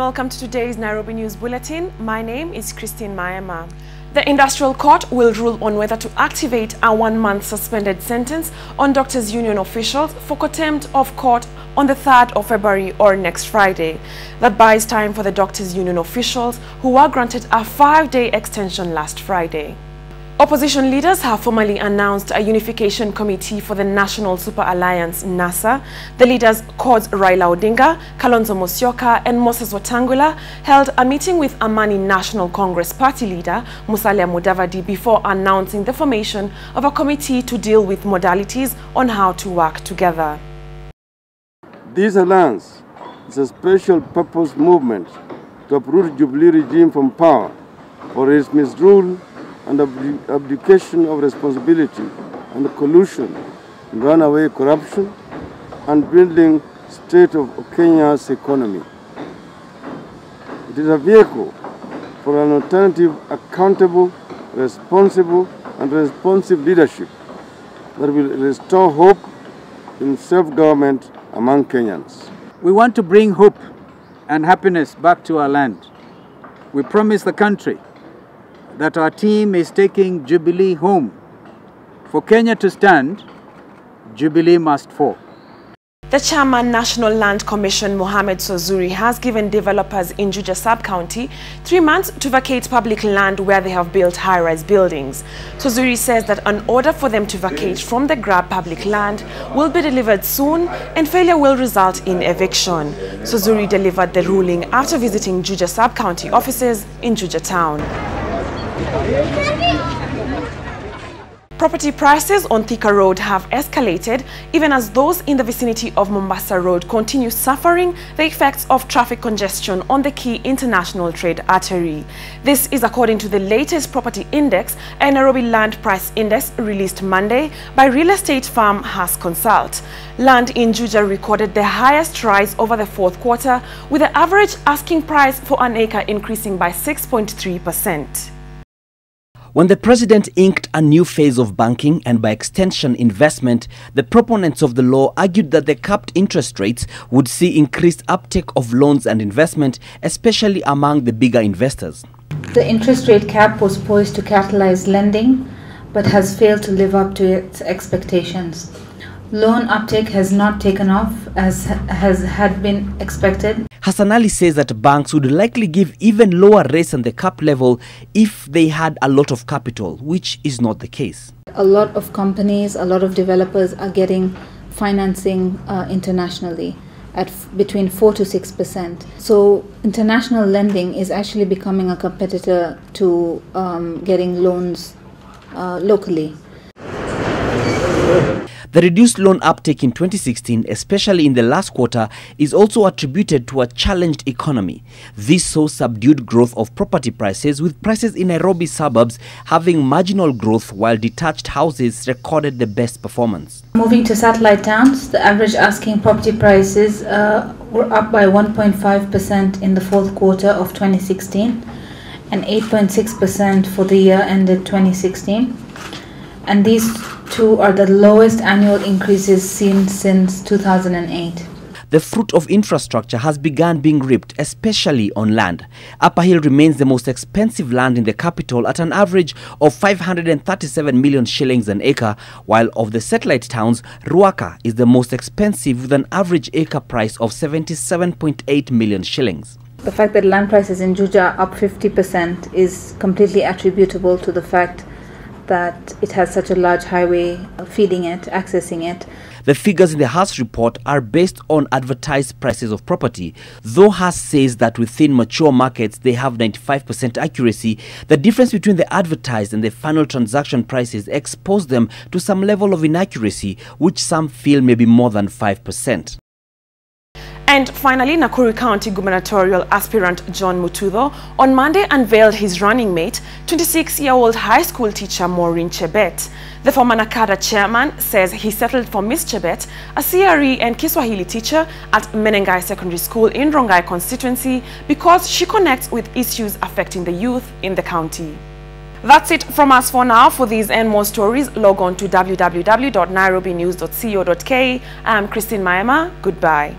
welcome to today's Nairobi News Bulletin. My name is Christine Mayama. The Industrial Court will rule on whether to activate a 1-month suspended sentence on Doctors' Union officials for contempt of court on the 3rd of February or next Friday. That buys time for the Doctors' Union officials who were granted a 5-day extension last Friday. Opposition leaders have formally announced a unification committee for the National Super Alliance (NASA). The leaders called Raila Odinga, Kalonzo Musyoka and Moses Wetangula held a meeting with Amani National Congress Party leader Musalia Mudavadi before announcing the formation of a committee to deal with modalities on how to work together. This alliance is a special purpose movement to uproot Jubilee regime from power for its misrule and abdication of responsibility and collusion in runaway corruption and building state of Kenya's economy. It is a vehicle for an alternative, accountable, responsible and responsive leadership that will restore hope in self-government among Kenyans. We want to bring hope and happiness back to our land. We promise the country that our team is taking Jubilee home. For Kenya to stand, Jubilee must fall. The Chairman, National Land Commission, Mohamed Sozuri, has given developers in Juja Sub-County 3 months to vacate public land where they have built high-rise buildings. Sozuri says that an order for them to vacate from the grabbed public land will be delivered soon and failure will result in eviction. Sozuri delivered the ruling after visiting Juja Sub-County offices in Juja Town. Property prices on Thika Road have escalated even as those in the vicinity of Mombasa Road continue suffering the effects of traffic congestion on the key international trade artery. This is according to the latest property index, a Nairobi land price index released Monday by real estate firm Has Consult. Land in Juja recorded the highest rise over the 4th quarter, with the average asking price for an acre increasing by 6.3%. When the president inked a new phase of banking and by extension investment, the proponents of the law argued that the capped interest rates would see increased uptake of loans and investment, especially among the bigger investors. The interest rate cap was poised to catalyze lending, but has failed to live up to its expectations. Loan uptake has not taken off as had been expected. Hassan Ali says that banks would likely give even lower rates than the cap level if they had a lot of capital, which is not the case. A lot of companies, a lot of developers are getting financing internationally at between 4 to 6%. So international lending is actually becoming a competitor to getting loans locally. The reduced loan uptake in 2016, especially in the last quarter, is also attributed to a challenged economy. This saw subdued growth of property prices, with prices in Nairobi suburbs having marginal growth while detached houses recorded the best performance. Moving to satellite towns, the average asking property prices were up by 1.5% in the 4th quarter of 2016 and 8.6% for the year ended 2016. And these two are the lowest annual increases seen since 2008. The fruit of infrastructure has begun being reaped, especially on land. Upper Hill remains the most expensive land in the capital at an average of 537 million shillings an acre, while of the satellite towns, Ruaka is the most expensive with an average acre price of 77.8 million shillings. The fact that land prices in Juja are up 50% is completely attributable to the fact that it has such a large highway feeding it, accessing it. The figures in the Haas report are based on advertised prices of property. Though Haas says that within mature markets they have 95% accuracy, the difference between the advertised and the final transaction prices expose them to some level of inaccuracy, which some feel may be more than 5%. And finally, Nakuru County gubernatorial aspirant John Mutudho on Monday unveiled his running mate, 26-year-old high school teacher Maureen Chebet. The former Nakada chairman says he settled for Miss Chebet, a CRE and Kiswahili teacher at Menengai Secondary School in Rongai constituency, because she connects with issues affecting the youth in the county. That's it from us for now. For these and more stories, log on to www.nairobinews.co.ke. I'm Christine Mayama. Goodbye.